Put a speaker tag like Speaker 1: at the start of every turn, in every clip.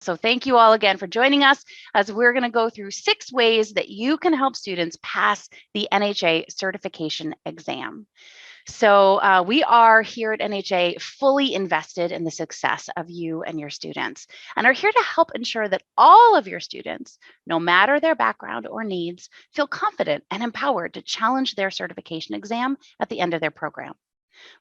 Speaker 1: So thank you all again for joining us as we're going to go through 6 ways that you can help students pass the NHA certification exam. So we are here at NHA fully invested in the success of you and your students and are here to help ensure that all of your students, no matter their background or needs, feel confident and empowered to challenge their certification exam at the end of their program.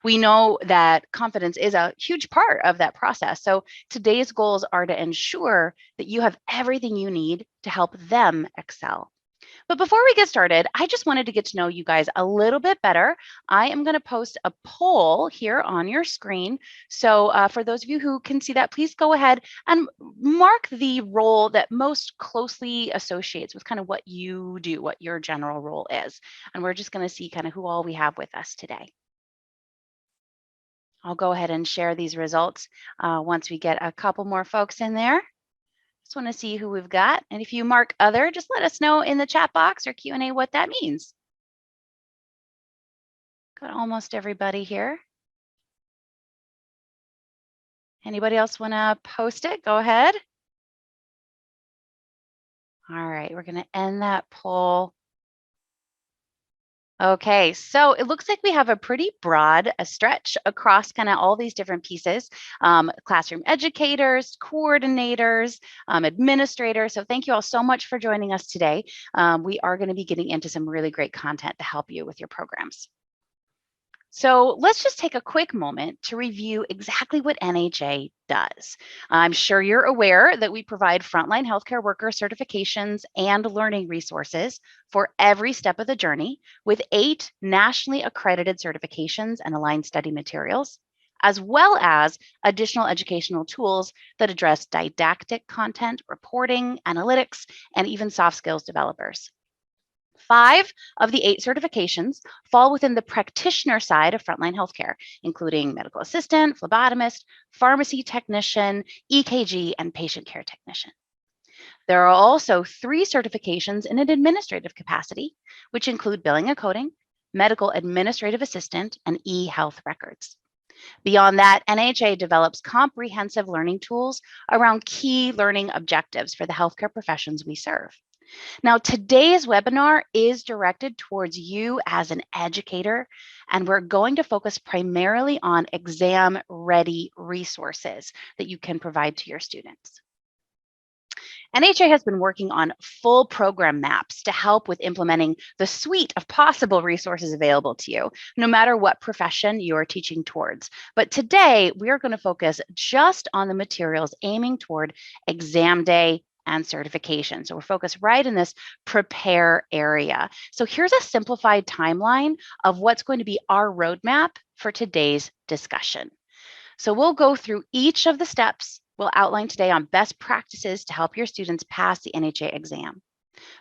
Speaker 1: We know that confidence is a huge part of that process. So today's goals are to ensure that you have everything you need to help them excel. But before we get started, I just wanted to get to know you guys a little bit better. I am going to post a poll here on your screen. So for those of you who can see that, please go ahead and mark the role that most closely associates with kind of what you do, what your general role is. And we're just going to see kind of who all we have with us today. I'll go ahead and share these results once we get a couple more folks in there. Just want to see who we've got. And if you mark other, just let us know in the chat box or Q&A what that means. Got almost everybody here. Anybody else want to post it? Go ahead. All right, we're going to end that poll. Okay, so it looks like we have a pretty broad stretch across kind of all these different pieces, classroom educators, coordinators, administrators. So thank you all so much for joining us today. We are going to be getting into some really great content to help you with your programs. So let's just take a quick moment to review exactly what NHA does. I'm sure you're aware that we provide frontline healthcare worker certifications and learning resources for every step of the journey with 8 nationally accredited certifications and aligned study materials, as well as additional educational tools that address didactic content, reporting, analytics, and even soft skills developers. 5 of the 8 certifications fall within the practitioner side of frontline healthcare, including medical assistant, phlebotomist, pharmacy technician, EKG, and patient care technician. There are also 3 certifications in an administrative capacity, which include billing and coding, medical administrative assistant, and e-health records. Beyond that, NHA develops comprehensive learning tools around key learning objectives for the healthcare professions we serve. Now, today's webinar is directed towards you as an educator, and we're going to focus primarily on exam-ready resources that you can provide to your students. NHA has been working on full program maps to help with implementing the suite of possible resources available to you, no matter what profession you're teaching towards. But today, we are going to focus just on the materials aiming toward exam day and certification. So we're focused right in this prepare area. So here's a simplified timeline of what's going to be our roadmap for today's discussion. So we'll go through each of the steps we'll outline today on best practices to help your students pass the NHA exam.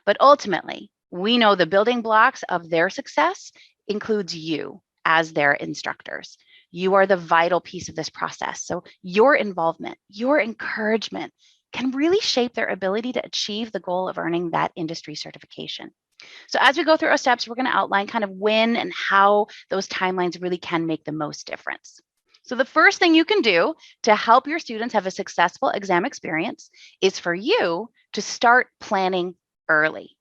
Speaker 1: But ultimately, we know the building blocks of their success includes you as their instructors. You are the vital piece of this process. So your involvement, your encouragement, can really shape their ability to achieve the goal of earning that industry certification. So as we go through our steps, we're going to outline kind of when and how those timelines really can make the most difference. So the first thing you can do to help your students have a successful exam experience is for you to start planning early.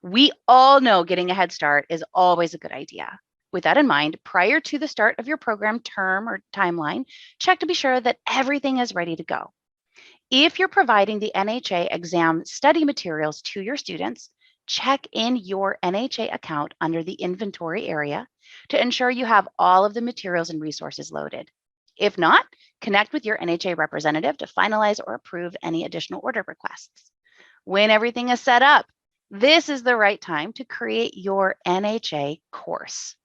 Speaker 1: We all know getting a head start is always a good idea. With that in mind, prior to the start of your program term or timeline, check to be sure that everything is ready to go. If you're providing the NHA exam study materials to your students, check in your NHA account under the inventory area to ensure you have all of the materials and resources loaded. If not, connect with your NHA representative to finalize or approve any additional order requests. When everything is set up, this is the right time to create your NHA course.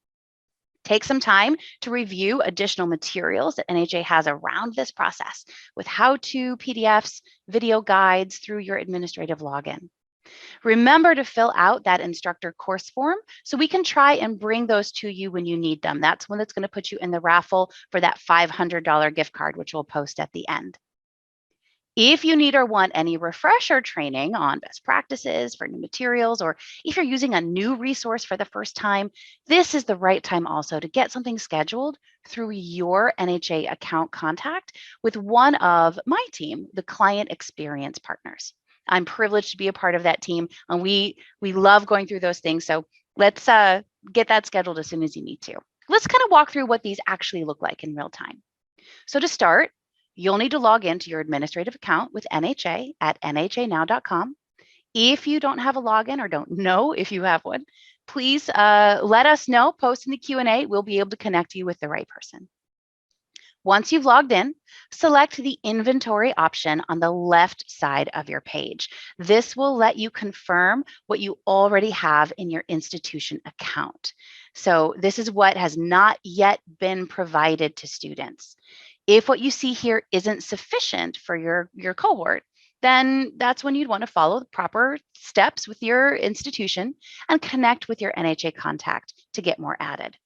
Speaker 1: Take some time to review additional materials that NHA has around this process with how-to PDFs, video guides through your administrative login. Remember to fill out that instructor course form so we can try and bring those to you when you need them. That's when it's going to put you in the raffle for that $500 gift card, which we'll post at the end. If you need or want any refresher training on best practices for new materials, or if you're using a new resource for the first time, this is the right time also to get something scheduled through your NHA account contact with one of my team, the client experience partners. I'm privileged to be a part of that team, and we love going through those things. So let's get that scheduled as soon as you need to. Let's kind of walk through what these actually look like in real time. So to start, you'll need to log into your administrative account with NHA at nhanow.com. If you don't have a login or don't know if you have one, please let us know, post in the Q&A. We'll be able to connect you with the right person. Once you've logged in, select the inventory option on the left side of your page. This will let you confirm what you already have in your institution account. So this is what has not yet been provided to students. If what you see here isn't sufficient for your cohort, then that's when you'd want to follow the proper steps with your institution and connect with your NHA contact to get more added.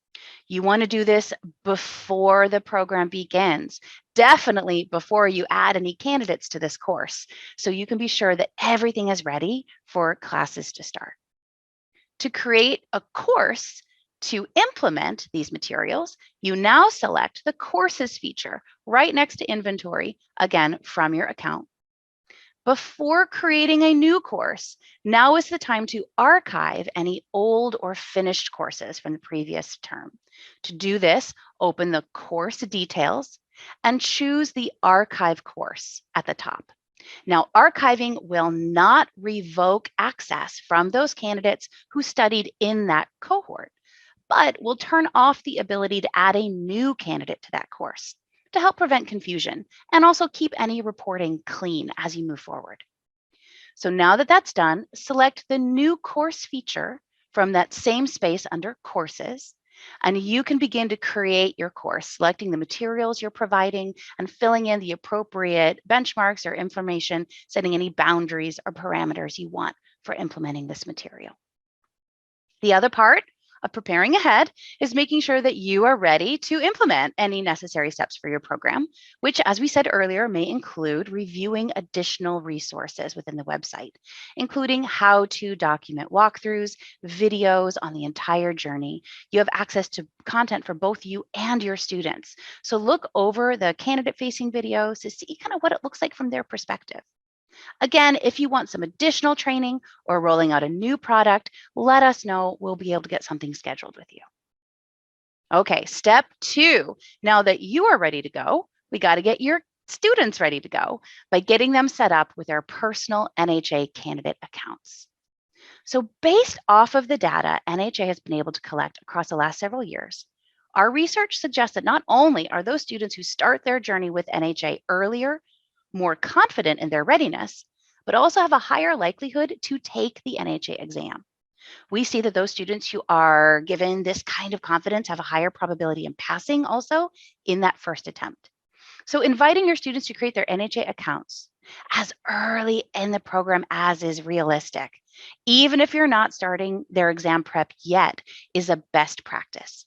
Speaker 1: You want to do this before the program begins, definitely before you add any candidates to this course, so you can be sure that everything is ready for classes to start. To create a course to implement these materials, you now select the courses feature right next to inventory, again, from your account. Before creating a new course, now is the time to archive any old or finished courses from the previous term. To do this, open the course details and choose the archive course at the top. Now, archiving will not revoke access from those candidates who studied in that cohort, but will turn off the ability to add a new candidate to that course to help prevent confusion and also keep any reporting clean as you move forward. So now that that's done, select the new course feature from that same space under courses, and you can begin to create your course, selecting the materials you're providing and filling in the appropriate benchmarks or information, setting any boundaries or parameters you want for implementing this material. The other part of preparing ahead is making sure that you are ready to implement any necessary steps for your program, which, as we said earlier, may include reviewing additional resources within the website, including how to document walkthroughs, videos on the entire journey. You have access to content for both you and your students. So look over the candidate-facing videos to see kind of what it looks like from their perspective. Again, if you want some additional training or rolling out a new product, let us know. We'll be able to get something scheduled with you. Okay, step 2. Now that you are ready to go, we got to get your students ready to go by getting them set up with their personal NHA candidate accounts. So based off of the data NHA has been able to collect across the last several years, our research suggests that not only are those students who start their journey with NHA earlier more confident in their readiness, but also have a higher likelihood to take the NHA exam. We see that those students who are given this kind of confidence have a higher probability in passing also in that first attempt. So inviting your students to create their NHA accounts as early in the program as is realistic, even if you're not starting their exam prep yet, is a best practice.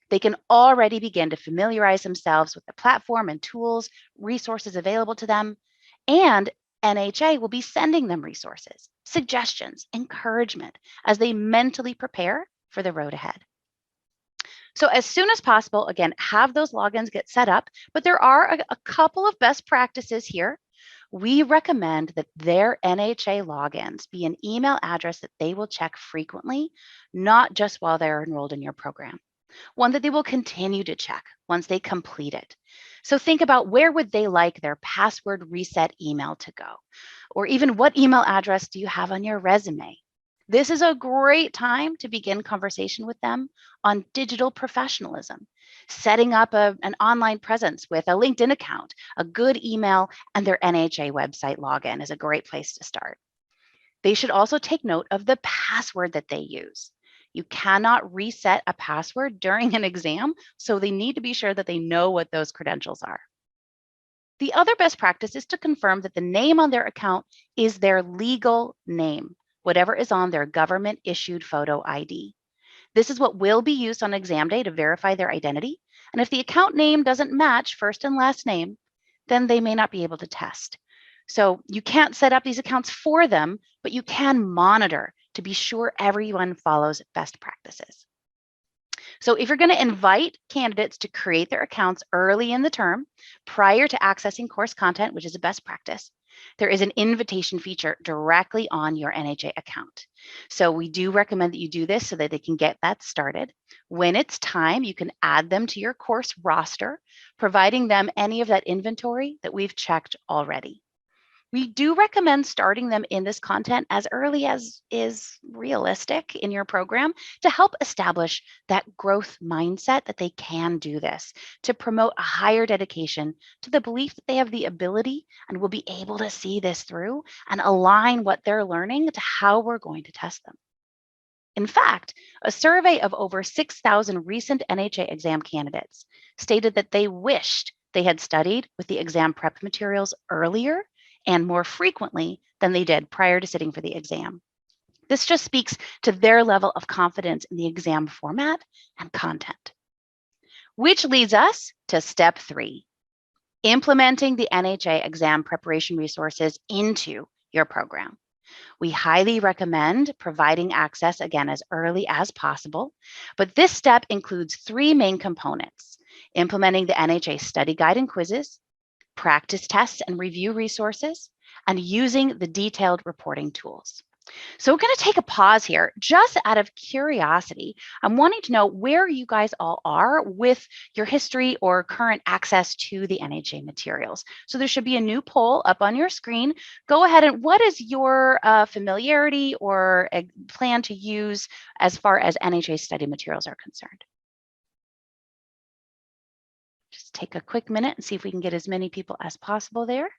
Speaker 1: They can already begin to familiarize themselves with the platform and tools, resources available to them, and NHA will be sending them resources, suggestions, encouragement as they mentally prepare for the road ahead. So as soon as possible, again, have those logins get set up, but there are a couple of best practices here. We recommend that their NHA logins be an email address that they will check frequently, not just while they're enrolled in your program. One that they will continue to check once they complete it. So think about where would they like their password reset email to go? Or even what email address do you have on your resume? This is a great time to begin conversation with them on digital professionalism, setting up an online presence with a LinkedIn account, a good email, and their NHA website login is a great place to start. They should also take note of the password that they use. You cannot reset a password during an exam, so they need to be sure that they know what those credentials are. The other best practice is to confirm that the name on their account is their legal name, whatever is on their government-issued photo ID. This is what will be used on exam day to verify their identity, and if the account name doesn't match first and last name, then they may not be able to test. So you can't set up these accounts for them, but you can monitor to be sure everyone follows best practices. So if you're going to invite candidates to create their accounts early in the term, prior to accessing course content, which is a best practice, there is an invitation feature directly on your NHA account. So we do recommend that you do this so that they can get that started. When it's time, you can add them to your course roster, providing them any of that inventory that we've checked already. We do recommend starting them in this content as early as is realistic in your program to help establish that growth mindset that they can do this, to promote a higher dedication to the belief that they have the ability and will be able to see this through and align what they're learning to how we're going to test them. In fact, a survey of over 6,000 recent NHA exam candidates stated that they wished they had studied with the exam prep materials earlier and more frequently than they did prior to sitting for the exam. This just speaks to their level of confidence in the exam format and content. Which leads us to step 3, implementing the NHA exam preparation resources into your program. We highly recommend providing access again as early as possible, but this step includes 3 main components: implementing the NHA study guide and quizzes, practice tests and review resources, and using the detailed reporting tools. So we're going to take a pause here just out of curiosity. I'm wanting to know where you guys all are with your history or current access to the NHA materials. So there should be a new poll up on your screen. Go ahead and what is your familiarity or plan to use as far as NHA study materials are concerned? Just take a quick minute and see if we can get as many people as possible there.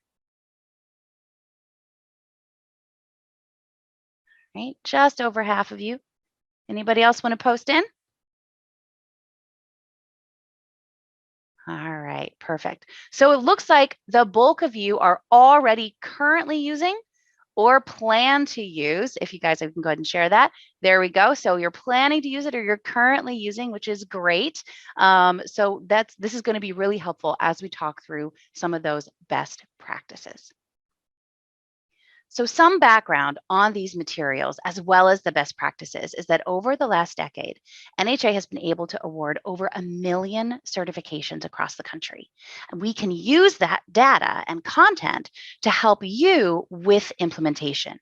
Speaker 1: Right, just over half of you. Anybody else want to post in? All right, perfect. So it looks like the bulk of you are already currently using or plan to use. If you guys can go ahead and share that. There we go. So you're planning to use it or you're currently using, which is great. So this is going to be really helpful as we talk through some of those best practices. So some background on these materials, as well as the best practices, is that over the last decade, NHA has been able to award over 1 million certifications across the country. And we can use that data and content to help you with implementation.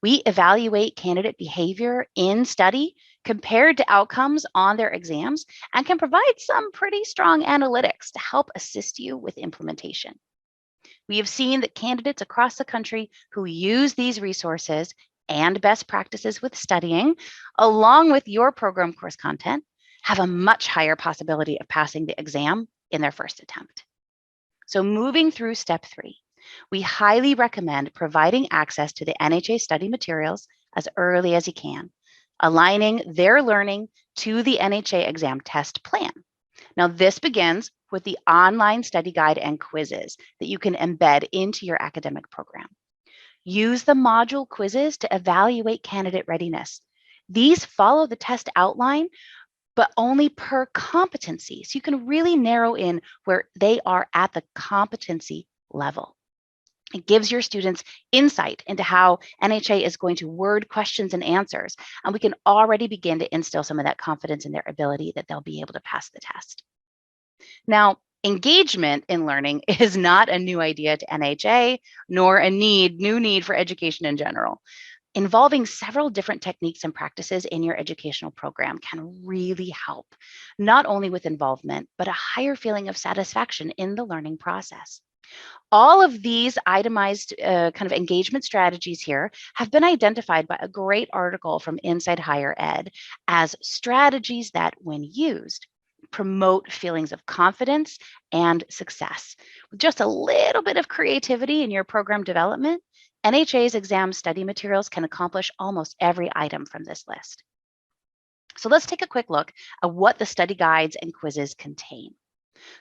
Speaker 1: We evaluate candidate behavior in study compared to outcomes on their exams and can provide some pretty strong analytics to help assist you with implementation. We have seen that candidates across the country who use these resources and best practices with studying, along with your program course content, have a much higher possibility of passing the exam in their first attempt. So moving through step 3, we highly recommend providing access to the NHA study materials as early as you can, aligning their learning to the NHA exam test plan. Now, this begins with the online study guide and quizzes that you can embed into your academic program. Use the module quizzes to evaluate candidate readiness. These follow the test outline, but only per competency. So you can really narrow in where they are at the competency level. It gives your students insight into how NHA is going to word questions and answers, and we can already begin to instill some of that confidence in their ability that they'll be able to pass the test. Now, engagement in learning is not a new idea to NHA, nor a new need for education in general. Involving several different techniques and practices in your educational program can really help, not only with involvement, but a higher feeling of satisfaction in the learning process. All of these itemized kind of engagement strategies here have been identified by a great article from Inside Higher Ed as strategies that, when used, promote feelings of confidence and success. With just a little bit of creativity in your program development, NHA's exam study materials can accomplish almost every item from this list. So let's take a quick look at what the study guides and quizzes contain.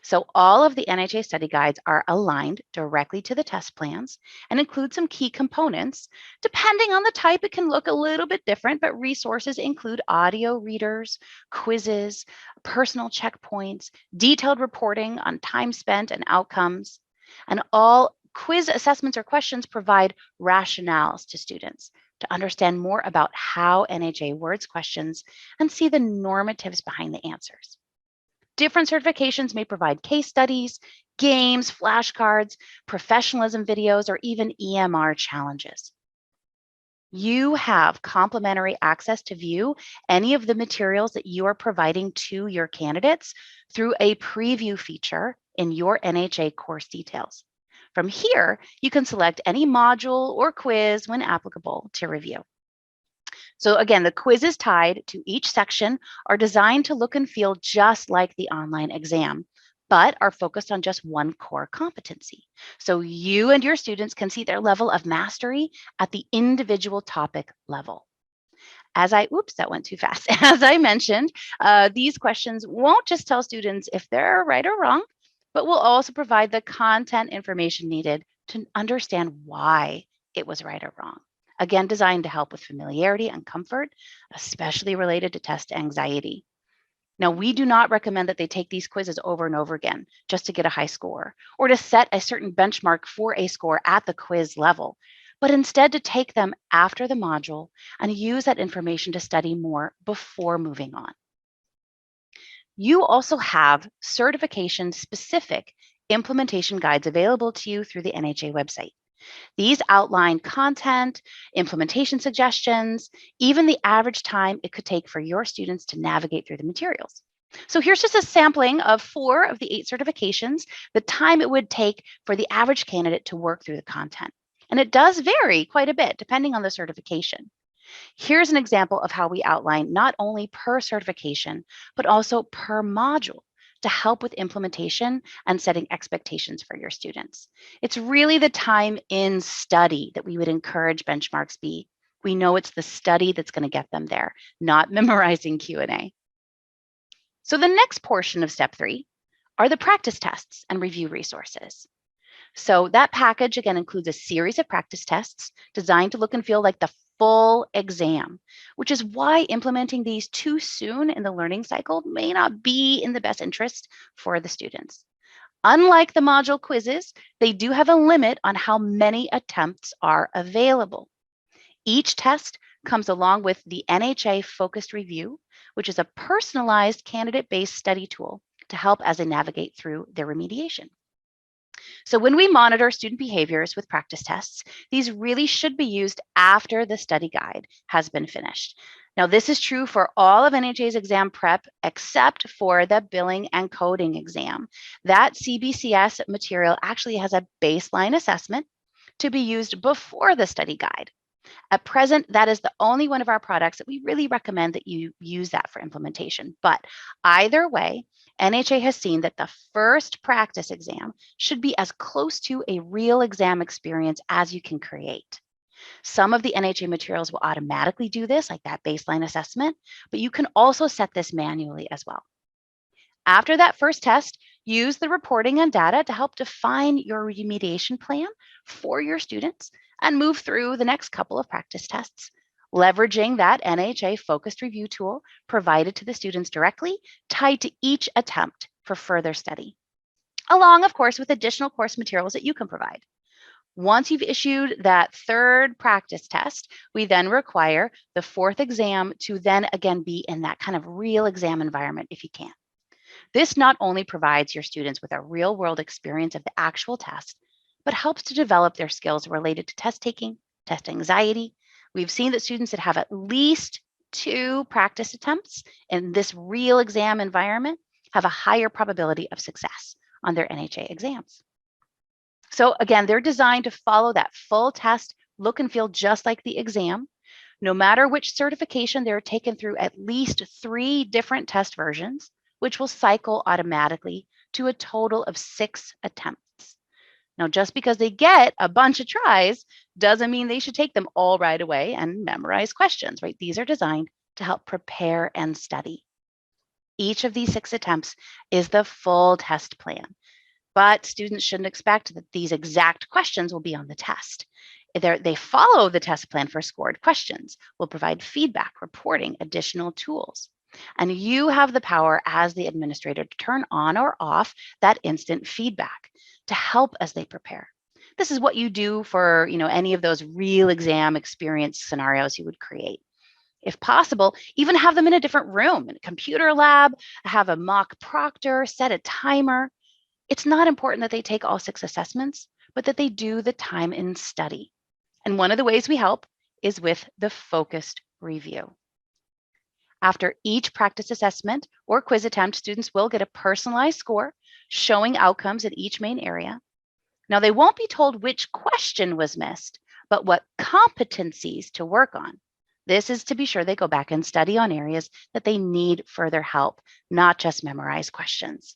Speaker 1: So all of the NHA study guides are aligned directly to the test plans and include some key components. Depending on the type, it can look a little bit different, but resources include audio readers, quizzes, personal checkpoints, detailed reporting on time spent and outcomes, and all quiz assessments or questions provide rationales to students to understand more about how NHA words questions and see the normatives behind the answers. Different certifications may provide case studies, games, flashcards, professionalism videos, or even EMR challenges. You have complimentary access to view any of the materials that you are providing to your candidates through a preview feature in your NHA course details. From here, you can select any module or quiz when applicable to review. So again, the quizzes tied to each section are designed to look and feel just like the online exam, but are focused on just one core competency. So you and your students can see their level of mastery at the individual topic level. Oops, that went too fast. As I mentioned, these questions won't just tell students if they're right or wrong, but will also provide the content information needed to understand why it was right or wrong. Again, designed to help with familiarity and comfort, especially related to test anxiety. Now, we do not recommend that they take these quizzes over and over again just to get a high score or to set a certain benchmark for a score at the quiz level, but instead to take them after the module and use that information to study more before moving on. You also have certification-specific implementation guides available to you through the NHA website. These outline content, implementation suggestions, even the average time it could take for your students to navigate through the materials. So here's just a sampling of 4 of the 8 certifications, the time it would take for the average candidate to work through the content. And it does vary quite a bit depending on the certification. Here's an example of how we outline not only per certification, but also per module to help with implementation and setting expectations for your students. It's really the time in study that we would encourage benchmarks be. We know it's the study that's going to get them there, not memorizing Q&A. So the next portion of step 3 are the practice tests and review resources. So that package, again, includes a series of practice tests designed to look and feel like the full exam, which is why implementing these too soon in the learning cycle may not be in the best interest for the students. Unlike the module quizzes, they do have a limit on how many attempts are available. Each test comes along with the NHA Focused Review, which is a personalized candidate-based study tool to help as they navigate through their remediation. So when we monitor student behaviors with practice tests, these really should be used after the study guide has been finished. Now, this is true for all of NHA's exam prep, except for the billing and coding exam. That CBCS material actually has a baseline assessment to be used before the study guide. At present, that is the only one of our products that we really recommend that you use that for implementation. But either way, NHA has seen that the first practice exam should be as close to a real exam experience as you can create. Some of the NHA materials will automatically do this, like that baseline assessment, but you can also set this manually as well. After that first test, use the reporting and data to help define your remediation plan for your students and move through the next couple of practice tests, leveraging that NHA focused review tool provided to the students directly, tied to each attempt for further study, along, of course, with additional course materials that you can provide. Once you've issued that third practice test, we then require the fourth exam to then again be in that kind of real exam environment if you can. This not only provides your students with a real-world experience of the actual test, but helps to develop their skills related to test taking, test anxiety. We've seen that students that have at least 2 practice attempts in this real exam environment have a higher probability of success on their NHA exams. So again, they're designed to follow that full test, look and feel just like the exam. No matter which certification, they're taken through at least 3 different test versions, which will cycle automatically to a total of 6 attempts. Now, just because they get a bunch of tries doesn't mean they should take them all right away and memorize questions, right? These are designed to help prepare and study. Each of these 6 attempts is the full test plan, but students shouldn't expect that these exact questions will be on the test. They follow the test plan for scored questions, will provide feedback, reporting, additional tools. And you have the power as the administrator to turn on or off that instant feedback to help as they prepare. This is what you do for, any of those real exam experience scenarios you would create. If possible, even have them in a different room, in a computer lab, have a mock proctor, set a timer. It's not important that they take all 6 assessments, but that they do the time in study. And one of the ways we help is with the focused review. After each practice assessment or quiz attempt, students will get a personalized score showing outcomes in each main area. Now, they won't be told which question was missed, but what competencies to work on. This is to be sure they go back and study on areas that they need further help, not just memorize questions.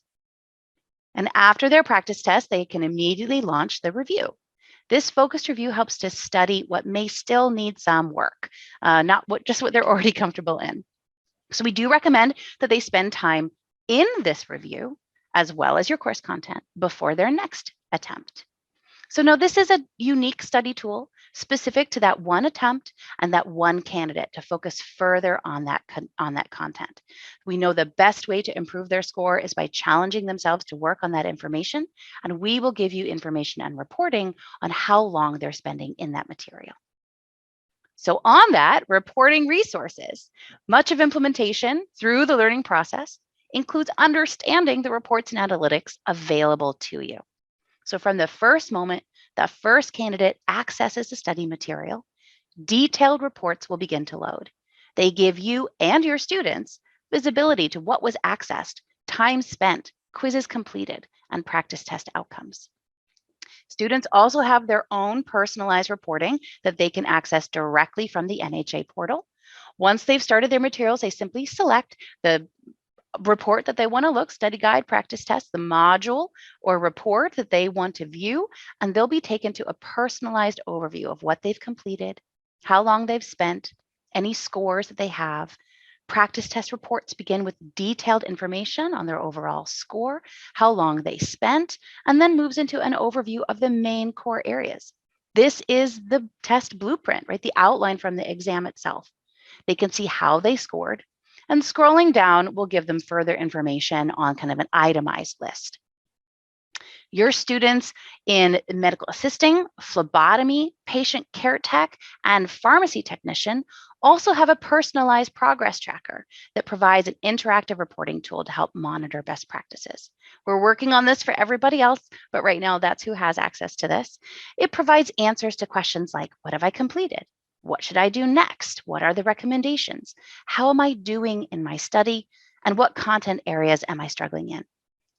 Speaker 1: And after their practice test, they can immediately launch the review. This focused review helps to study what may still need some work, not just what they're already comfortable in. So we do recommend that they spend time in this review as well as your course content before their next attempt. So now this is a unique study tool specific to that one attempt and that one candidate to focus further on that content. We know the best way to improve their score is by challenging themselves to work on that information, and we will give you information and reporting on how long they're spending in that material. So on that, reporting resources. Much of implementation through the learning process includes understanding the reports and analytics available to you. So from the first moment the first candidate accesses the study material, detailed reports will begin to load. They give you and your students visibility to what was accessed, time spent, quizzes completed, and practice test outcomes. Students also have their own personalized reporting that they can access directly from the NHA portal. Once they've started their materials, they simply select the report that they want to look, study guide, practice test, the module or report that they want to view, and they'll be taken to a personalized overview of what they've completed, how long they've spent, any scores that they have. Practice test reports begin with detailed information on their overall score, how long they spent, and then moves into an overview of the main core areas. This is the test blueprint, right? The outline from the exam itself. They can see how they scored, and scrolling down will give them further information on kind of an itemized list. Your students in medical assisting, phlebotomy, patient care tech, and pharmacy technician also have a personalized progress tracker that provides an interactive reporting tool to help monitor best practices. We're working on this for everybody else, but right now that's who has access to this. It provides answers to questions like, what have I completed? What should I do next? What are the recommendations? How am I doing in my study? And what content areas am I struggling in?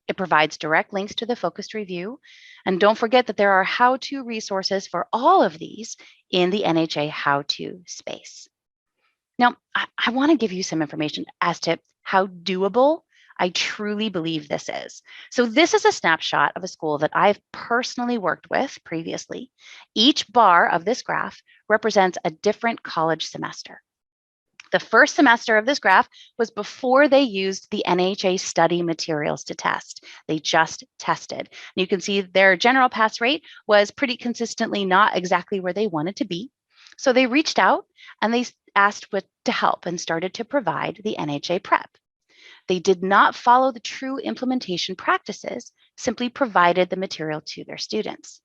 Speaker 1: It provides direct links to the focused review. And don't forget that there are how-to resources for all of these in the NHA how-to space. Now, I want to give you some information as to how doable I truly believe this is. So this is a snapshot of a school that I've personally worked with previously. Each bar of this graph represents a different college semester. The first semester of this graph was before they used the NHA study materials to test. They just tested. And you can see their general pass rate was pretty consistently not exactly where they wanted to be. So they reached out and they asked to help and started to provide the NHA prep. They did not follow the true implementation practices, simply provided the material to their students.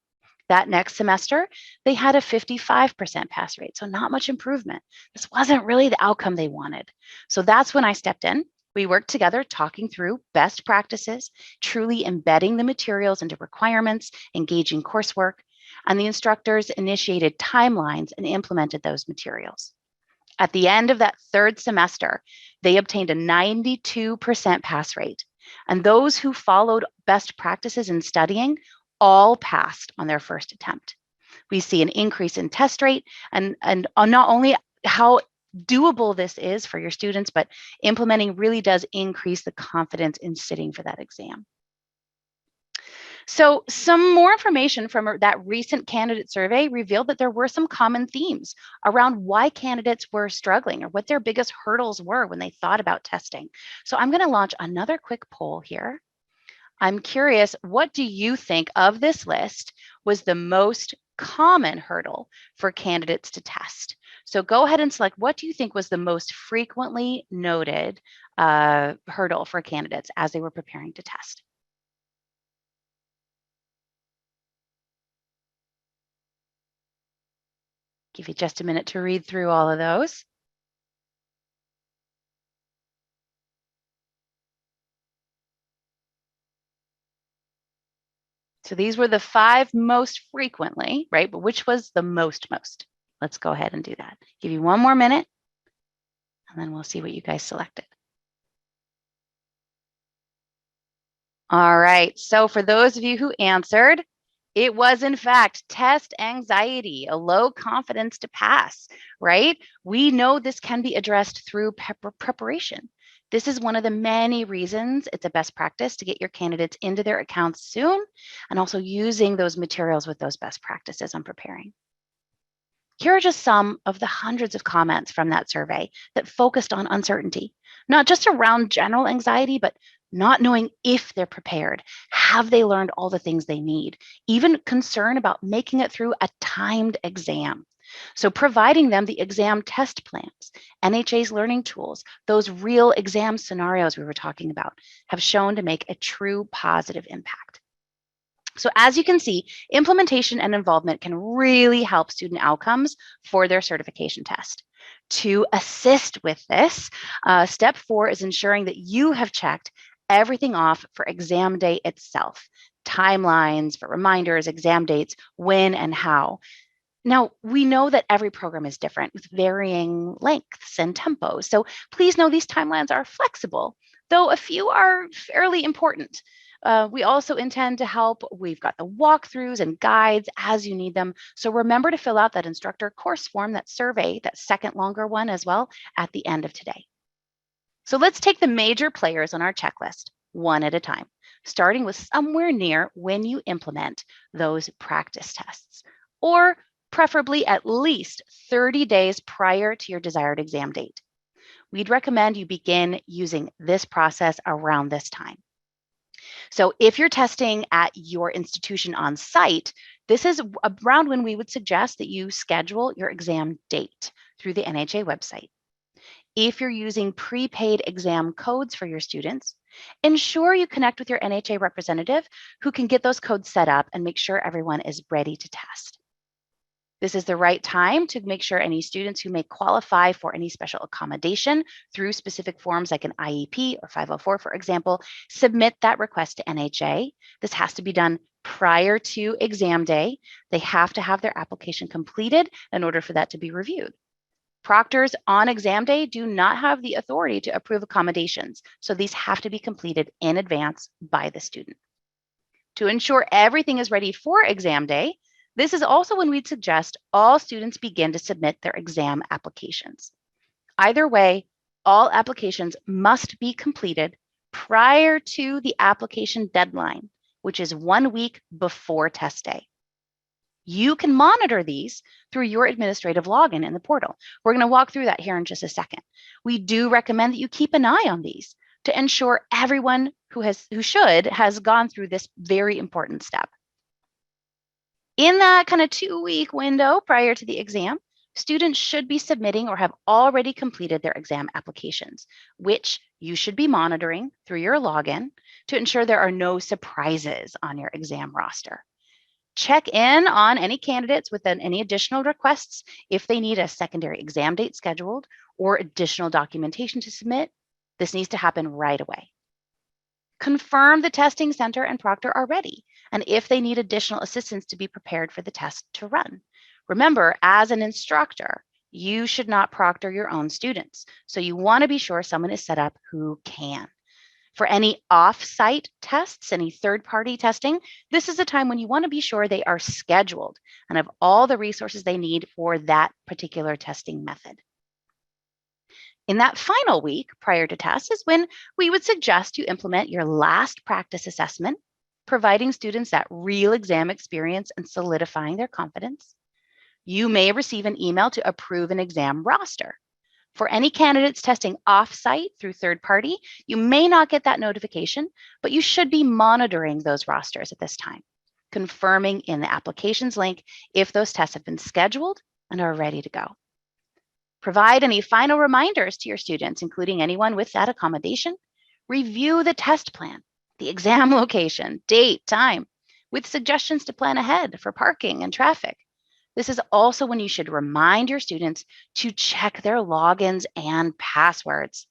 Speaker 1: That next semester, they had a 55% pass rate, so not much improvement. This wasn't really the outcome they wanted. So that's when I stepped in. We worked together talking through best practices, truly embedding the materials into requirements, engaging coursework, and the instructors initiated timelines and implemented those materials. At the end of that third semester, they obtained a 92% pass rate. And those who followed best practices in studying all passed on their first attempt. We see an increase in test rate and not only how doable this is for your students, but implementing really does increase the confidence in sitting for that exam. So some more information from that recent candidate survey revealed that there were some common themes around why candidates were struggling or what their biggest hurdles were when they thought about testing. So I'm going to launch another quick poll here. I'm curious, what do you think of this list was the most common hurdle for candidates to test? So go ahead and select what do you think was the most frequently noted hurdle for candidates as they were preparing to test. Give you just a minute to read through all of those. So these were the 5 most frequently, right? But which was the most? Let's go ahead and do that. Give you one more minute, and then we'll see what you guys selected. All right, so for those of you who answered, it was in fact test anxiety, a low confidence to pass, right? We know this can be addressed through preparation. This is one of the many reasons it's a best practice to get your candidates into their accounts soon, and also using those materials with those best practices on preparing. Here are just some of the hundreds of comments from that survey that focused on uncertainty, not just around general anxiety, but not knowing if they're prepared. Have they learned all the things they need? Even concern about making it through a timed exam. So providing them the exam test plans, NHA's learning tools, those real exam scenarios we were talking about have shown to make a true positive impact. So as you can see, implementation and involvement can really help student outcomes for their certification test. To assist with this, step 4 is ensuring that you have checked everything off for exam day itself, timelines for reminders, exam dates, when and how. Now, we know that every program is different with varying lengths and tempos. So please know these timelines are flexible, though a few are fairly important. We also intend to help. We've got the walkthroughs and guides as you need them. So remember to fill out that instructor course form, that survey, that second longer one as well at the end of today. So let's take the major players on our checklist one at a time, starting with somewhere near when you implement those practice tests, or preferably at least 30 days prior to your desired exam date. We'd recommend you begin using this process around this time. So if you're testing at your institution on site, this is around when we would suggest that you schedule your exam date through the NHA website. If you're using prepaid exam codes for your students, ensure you connect with your NHA representative who can get those codes set up and make sure everyone is ready to test. This is the right time to make sure any students who may qualify for any special accommodation through specific forms like an IEP or 504, for example, submit that request to NHA. This has to be done prior to exam day. They have to have their application completed in order for that to be reviewed. Proctors on exam day do not have the authority to approve accommodations, so these have to be completed in advance by the student. To ensure everything is ready for exam day, this is also when we'd suggest all students begin to submit their exam applications. Either way, all applications must be completed prior to the application deadline, which is 1 week before test day. You can monitor these through your administrative login in the portal. We're going to walk through that here in just a second. We do recommend that you keep an eye on these to ensure everyone who should has gone through this very important step. In that kind of 2-week window prior to the exam, students should be submitting or have already completed their exam applications, which you should be monitoring through your login to ensure there are no surprises on your exam roster. Check in on any candidates with any additional requests if they need a secondary exam date scheduled or additional documentation to submit. This needs to happen right away. Confirm the testing center and proctor are ready, and if they need additional assistance to be prepared for the test to run. Remember, as an instructor, you should not proctor your own students, so you want to be sure someone is set up who can. For any off-site tests, any third-party testing, this is a time when you want to be sure they are scheduled and have all the resources they need for that particular testing method. In that final week prior to test is when we would suggest you implement your last practice assessment, providing students that real exam experience and solidifying their confidence. You may receive an email to approve an exam roster. For any candidates testing off-site through third party, you may not get that notification, but you should be monitoring those rosters at this time, confirming in the applications link if those tests have been scheduled and are ready to go. Provide any final reminders to your students, including anyone with that accommodation. Review the test plan, the exam location, date, time, with suggestions to plan ahead for parking and traffic. This is also when you should remind your students to check their logins and passwords.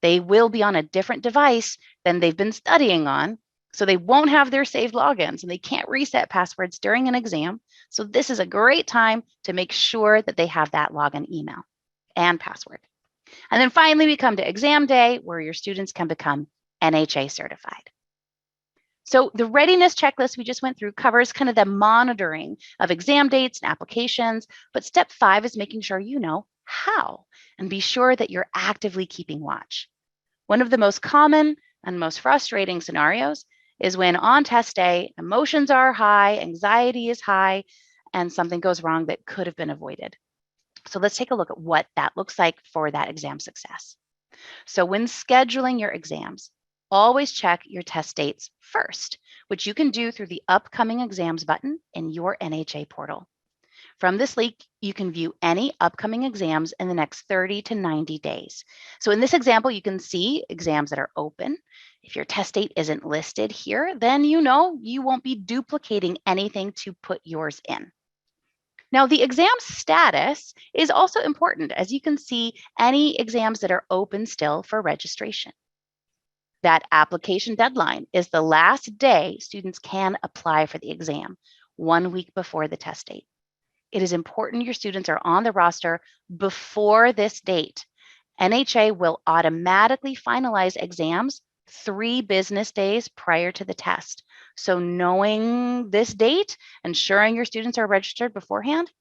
Speaker 1: They will be on a different device than they've been studying on, so they won't have their saved logins and they can't reset passwords during an exam. So this is a great time to make sure that they have that login email and password. And then finally, we come to exam day, where your students can become NHA certified. So the readiness checklist we just went through covers kind of the monitoring of exam dates and applications, but step 5 is making sure you know how and be sure that you're actively keeping watch. One of the most common and most frustrating scenarios is when on test day, emotions are high, anxiety is high, and something goes wrong that could have been avoided. So let's take a look at what that looks like for that exam success. So when scheduling your exams, always check your test dates first, which you can do through the upcoming exams button in your NHA portal. From this link, you can view any upcoming exams in the next 30 to 90 days. So in this example, you can see exams that are open. If your test date isn't listed here, then you know you won't be duplicating anything to put yours in. Now, the exam status is also important, as you can see any exams that are open still for registration. That application deadline is the last day students can apply for the exam, 1 week before the test date. It is important your students are on the roster before this date. NHA will automatically finalize exams 3 business days prior to the test. So knowing this date, ensuring your students are registered beforehand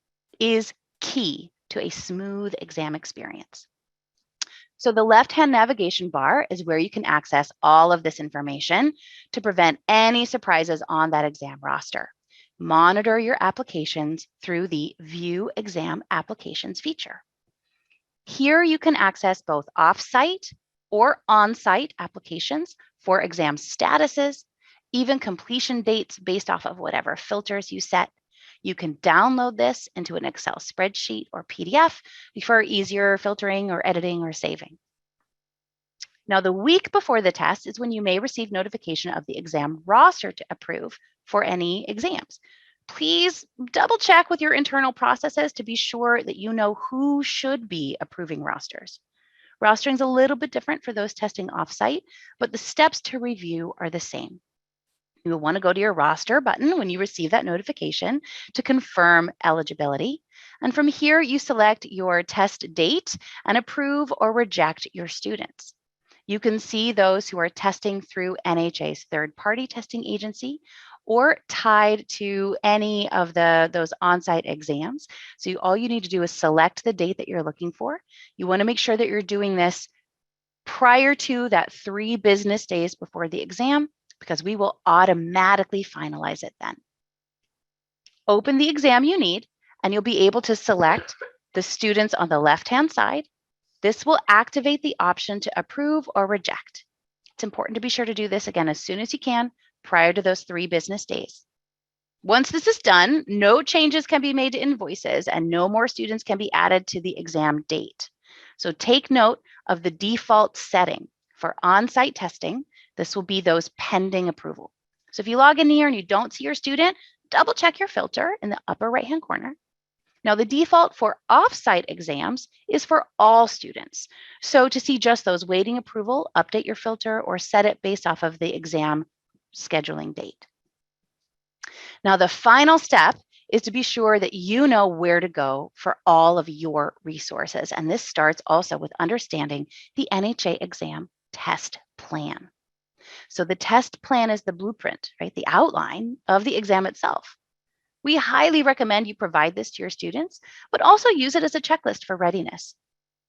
Speaker 1: is key to a smooth exam experience. So the left-hand navigation bar is where you can access all of this information to prevent any surprises on that exam roster. Monitor your applications through the View Exam Applications feature. Here you can access both off-site or on-site applications for exam statuses, even completion dates based off of whatever filters you set. You can download this into an Excel spreadsheet or PDF for easier filtering or editing or saving. Now, the week before the test is when you may receive notification of the exam roster to approve for any exams. Please double check with your internal processes to be sure that you know who should be approving rosters. Rostering is a little bit different for those testing offsite, but the steps to review are the same. You'll want to go to your roster button when you receive that notification to confirm eligibility. And from here, you select your test date and approve or reject your students. You can see those who are testing through NHA's third-party testing agency or tied to any of those on-site exams. So all you need to do is select the date that you're looking for. You want to make sure that you're doing this prior to that 3 business days before the exam, because we will automatically finalize it then. Open the exam you need, and you'll be able to select the students on the left-hand side. This will activate the option to approve or reject. It's important to be sure to do this again as soon as you can prior to those 3 business days. Once this is done, no changes can be made to invoices and no more students can be added to the exam date. So take note of the default setting for on-site testing. This will be those pending approval. So if you log in here and you don't see your student, double check your filter in the upper right-hand corner. Now, the default for off-site exams is for all students. So to see just those waiting approval, update your filter or set it based off of the exam scheduling date. Now, the final step is to be sure that you know where to go for all of your resources. And this starts also with understanding the NHA exam test plan. So the test plan is the blueprint, right? The outline of the exam itself. We highly recommend you provide this to your students, but also use it as a checklist for readiness.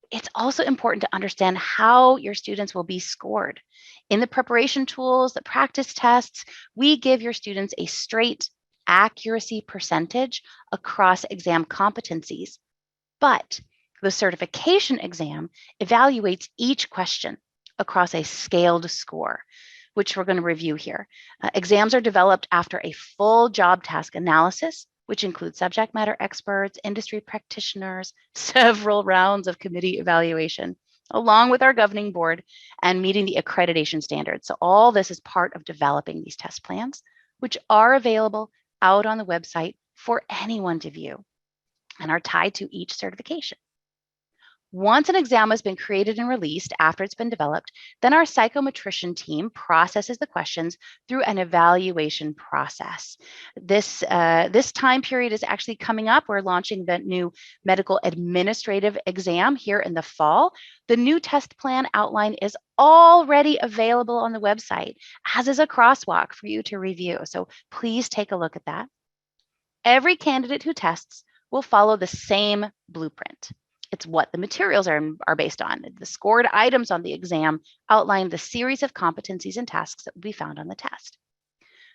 Speaker 1: It's also important to understand how your students will be scored. In the preparation tools, the practice tests, we give your students a straight accuracy percentage across exam competencies. But the certification exam evaluates each question across a scaled score, which we're going to review here. Exams are developed after a full job task analysis, which includes subject matter experts, industry practitioners, several rounds of committee evaluation, along with our governing board and meeting the accreditation standards. So all this is part of developing these test plans, which are available out on the website for anyone to view. and are tied to each certification. Once an exam has been created and released after it's been developed, then our psychometrician team processes the questions through an evaluation process. This time period is actually coming up. We're launching the new medical administrative exam here in the fall. The new test plan outline is already available on the website, as is a crosswalk for you to review. So please take a look at that. Every candidate who tests will follow the same blueprint. It's what the materials are based on. The scored items on the exam outline the series of competencies and tasks that will be found on the test.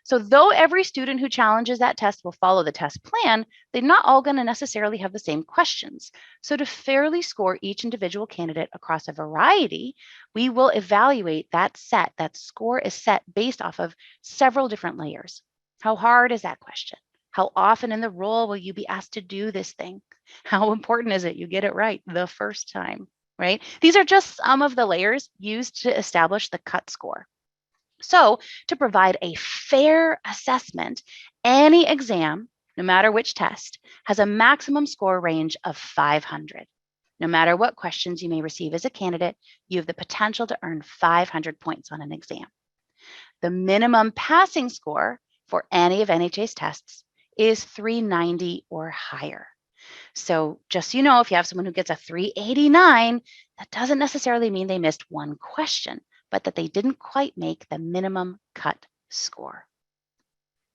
Speaker 1: So though every student who challenges that test will follow the test plan, they're not all going to necessarily have the same questions. So to fairly score each individual candidate across a variety, we will evaluate that set. That score is set based off of several different layers. How hard is that question? How often in the role will you be asked to do this thing? How important is it you get it right the first time, right? These are just some of the layers used to establish the cut score. So to provide a fair assessment, any exam, no matter which test, has a maximum score range of 500. No matter what questions you may receive as a candidate, you have the potential to earn 500 points on an exam. The minimum passing score for any of NHA's tests is 390 or higher. So just so you know, if you have someone who gets a 389, that doesn't necessarily mean they missed one question, but that they didn't quite make the minimum cut score.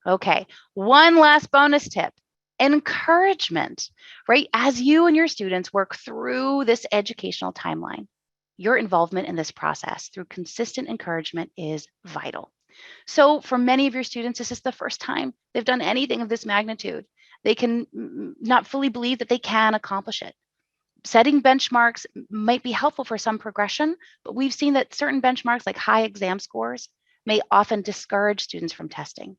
Speaker 1: Okay, one last bonus tip. Encouragement, right? As you and your students work through this educational timeline, your involvement in this process through consistent encouragement is vital. So for many of your students, this is the first time they've done anything of this magnitude. They can not fully believe that they can accomplish it. Setting benchmarks might be helpful for some progression, but we've seen that certain benchmarks like high exam scores may often discourage students from testing.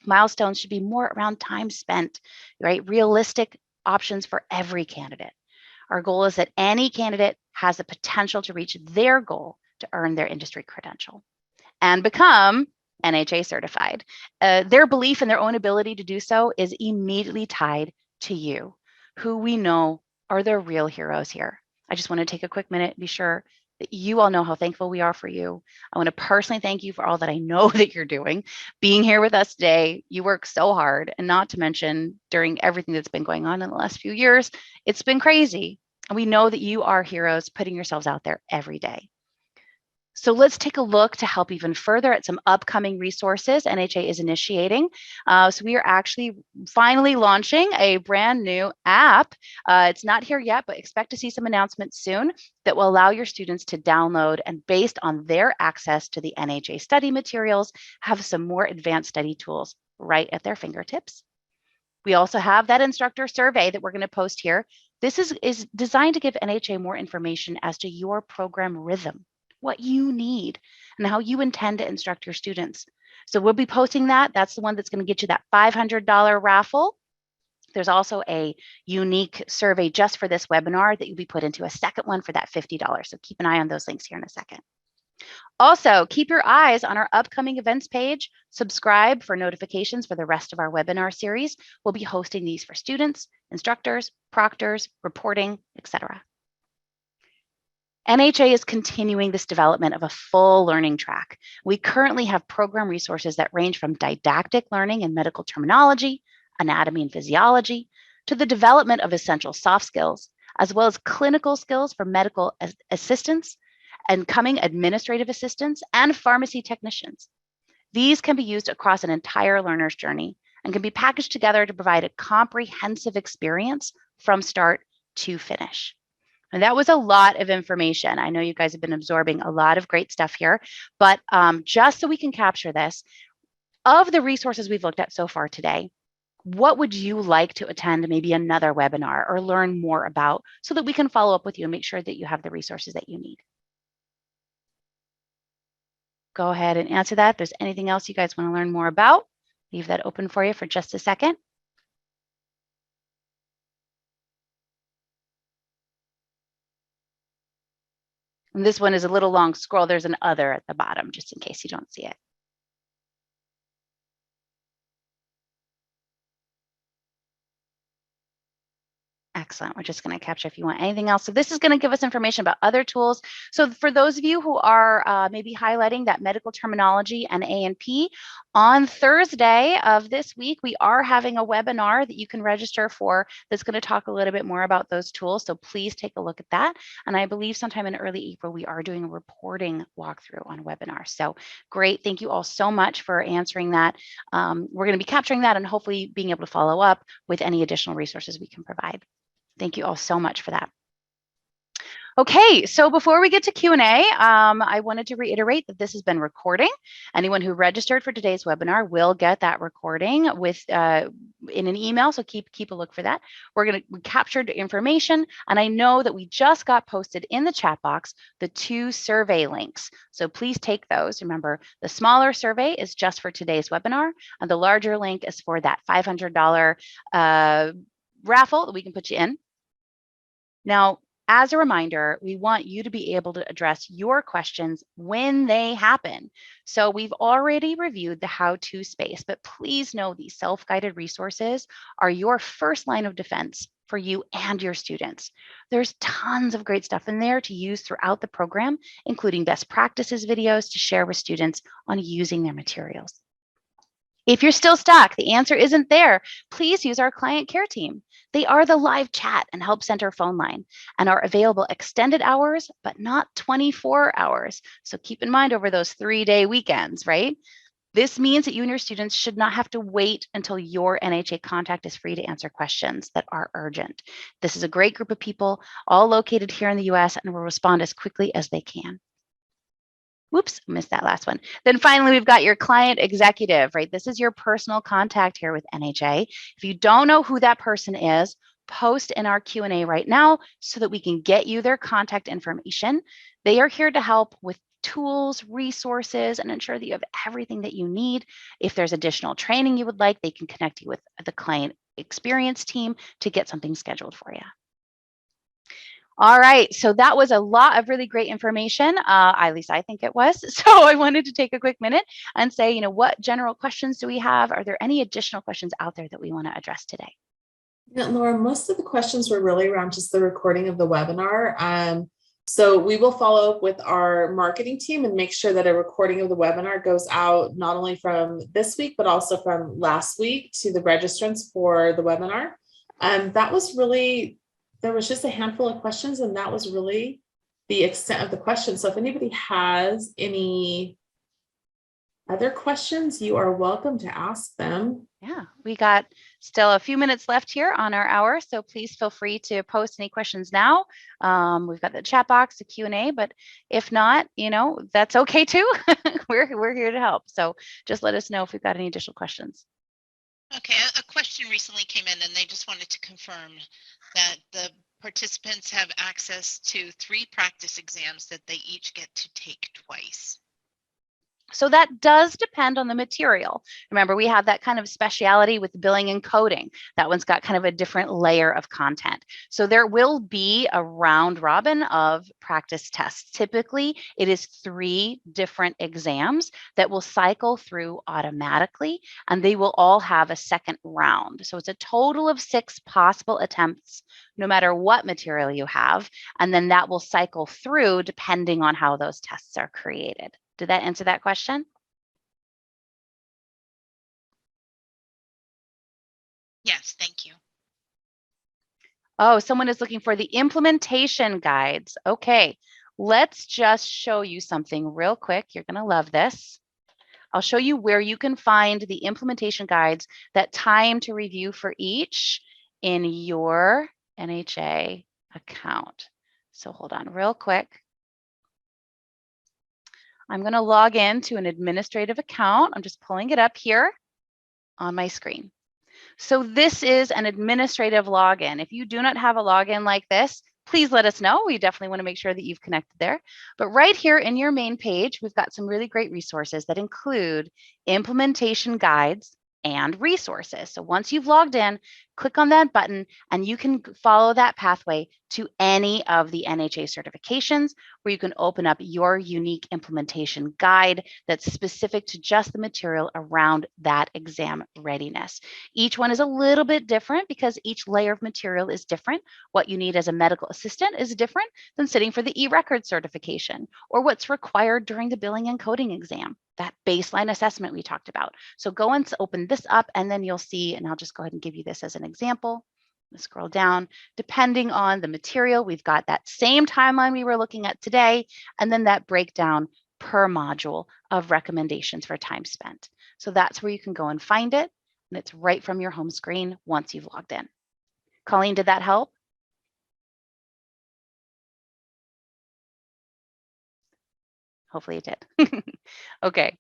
Speaker 1: Milestones should be more around time spent, right? Realistic options for every candidate. Our goal is that any candidate has the potential to reach their goal to earn their industry credential and become NHA certified. Their belief in their own ability to do so is immediately tied to you, who we know are the real heroes here. I just want to take a quick minute and be sure that you all know how thankful we are for you. I want to personally thank you for all that I know that you're doing. Being here with us today, you work so hard, and not to mention during everything that's been going on in the last few years, it's been crazy. And we know that you are heroes putting yourselves out there every day. So let's take a look to help even further at some upcoming resources NHA is initiating. So we are actually finally launching a brand new app. It's not here yet, but expect to see some announcements soon that will allow your students to download and based on their access to the NHA study materials, have some more advanced study tools right at their fingertips. We also have that instructor survey that we're going to post here. This is designed to give NHA more information as to your program rhythm, what you need, and how you intend to instruct your students. So we'll be posting that. That's the one that's going to get you that $500 raffle. There's also a unique survey just for this webinar that you'll be put into a second one for that $50. So keep an eye on those links here in a second. Also, keep your eyes on our upcoming events page. Subscribe for notifications for the rest of our webinar series. We'll be hosting these for students, instructors, proctors, reporting, etc. NHA is continuing this development of a full learning track. We currently have program resources that range from didactic learning in medical terminology, anatomy and physiology, to the development of essential soft skills, as well as clinical skills for medical assistants, incoming administrative assistants, and pharmacy technicians. These can be used across an entire learner's journey and can be packaged together to provide a comprehensive experience from start to finish. And that was a lot of information. I know you guys have been absorbing a lot of great stuff here, but just so we can capture this, of the resources we've looked at so far today, what would you like to attend maybe another webinar or learn more about so that we can follow up with you and make sure that you have the resources that you need? Go ahead and answer that. If there's anything else you guys want to learn more about, leave that open for you for just a second. And this one is a little long scroll. There's an other at the bottom, just in case you don't see it. Excellent. We're just going to capture if you want anything else. So this is going to give us information about other tools. So for those of you who are maybe highlighting that medical terminology and A&P, on Thursday of this week, we are having a webinar that you can register for that's going to talk a little bit more about those tools. So please take a look at that. And I believe sometime in early April, we are doing a reporting walkthrough on webinar. So great. Thank you all so much for answering that. We're going to be capturing that and hopefully being able to follow up with any additional resources we can provide. Thank you all so much for that. Okay, so before we get to Q&A, I wanted to reiterate that this has been recording. Anyone who registered for today's webinar will get that recording with in an email, so keep a look for that. We captured information, and I know that we just got posted in the chat box the 2 survey links. So please take those. Remember, the smaller survey is just for today's webinar, and the larger link is for that $500 raffle that we can put you in. Now, as a reminder, we want you to be able to address your questions when they happen. So we've already reviewed the how-to space, but please know these self-guided resources are your first line of defense for you and your students. There's tons of great stuff in there to use throughout the program, including best practices videos to share with students on using their materials. If you're still stuck, the answer isn't there, please use our client care team. They are the live chat and help center phone line and are available extended hours, but not 24 hours. So keep in mind over those 3-day weekends, right? This means that you and your students should not have to wait until your NHA contact is free to answer questions that are urgent. This is a great group of people, all located here in the US, and will respond as quickly as they can. Whoops, missed that last one. Then finally, we've got your client executive, right? This is your personal contact here with NHA. If you don't know who that person is, post in our Q&A right now so that we can get you their contact information. They are here to help with tools, resources, and ensure that you have everything that you need. If there's additional training you would like, they can connect you with the client experience team to get something scheduled for you. All right, so that was a lot of really great information. At least I think it was. So I wanted to take a quick minute and say, what general questions do we have? Are there any additional questions out there that we want to address today?
Speaker 2: Yeah, Laura, most of the questions were really around just the recording of the webinar. So we will follow up with our marketing team and make sure that a recording of the webinar goes out not only from this week, but also from last week to the registrants for the webinar. There was just a handful of questions, and that was really the extent of the questions. So if anybody has any other questions, you are welcome to ask them.
Speaker 1: Yeah, we got still a few minutes left here on our hour, so please feel free to post any questions now. We've got the chat box, the Q&A, but if not, that's okay too. We're here to help. So just let us know if we've got any additional questions.
Speaker 3: Okay, a question recently came in and they just wanted to confirm that the participants have access to 3 practice exams that they each get to take twice.
Speaker 1: So that does depend on the material. Remember, we have that kind of speciality with billing and coding. That one's got kind of a different layer of content. So there will be a round robin of practice tests. Typically, it is 3 different exams that will cycle through automatically, and they will all have a second round. So it's a total of 6 possible attempts, no matter what material you have, and then that will cycle through depending on how those tests are created. Did that answer that question?
Speaker 3: Yes, thank you.
Speaker 1: Oh, someone is looking for the implementation guides. Okay, let's just show you something real quick. You're going to love this. I'll show you where you can find the implementation guides, that time to review for each in your NHA account. So hold on real quick. I'm going to log in to an administrative account. I'm just pulling it up here on my screen. So this is an administrative login. If you do not have a login like this, please let us know. We definitely want to make sure that you've connected there. But right here in your main page, we've got some really great resources that include implementation guides and resources. So once you've logged in, Click on that button and you can follow that pathway to any of the NHA certifications, where you can open up your unique implementation guide that's specific to just the material around that exam readiness. Each one is a little bit different because each layer of material is different. What you need as a medical assistant is different than sitting for the e-record certification, or what's required during the billing and coding exam, that baseline assessment we talked about. So go and open this up and then you'll see, and I'll just go ahead and give you this as an example. Let's scroll down. Depending on the material, we've got that same timeline we were looking at today, and then that breakdown per module of recommendations for time spent. So that's where you can go and find it, and it's right from your home screen once you've logged in. Colleen, did that help? Hopefully it did. Okay.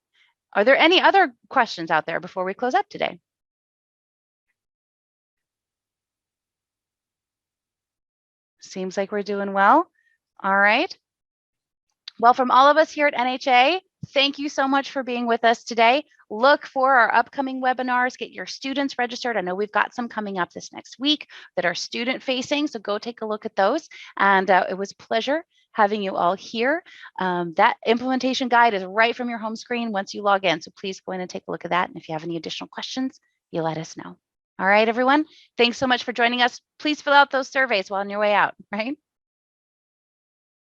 Speaker 1: Are there any other questions out there before we close up today? Seems like we're doing well. All right. Well, from all of us here at NHA, thank you so much for being with us today. Look for our upcoming webinars, get your students registered. I know we've got some coming up this next week that are student facing, so go take a look at those. And it was a pleasure having you all here. That implementation guide is right from your home screen once you log in, so please go in and take a look at that. And if you have any additional questions, you let us know. All right, everyone, thanks so much for joining us. Please fill out those surveys while on your way out, right?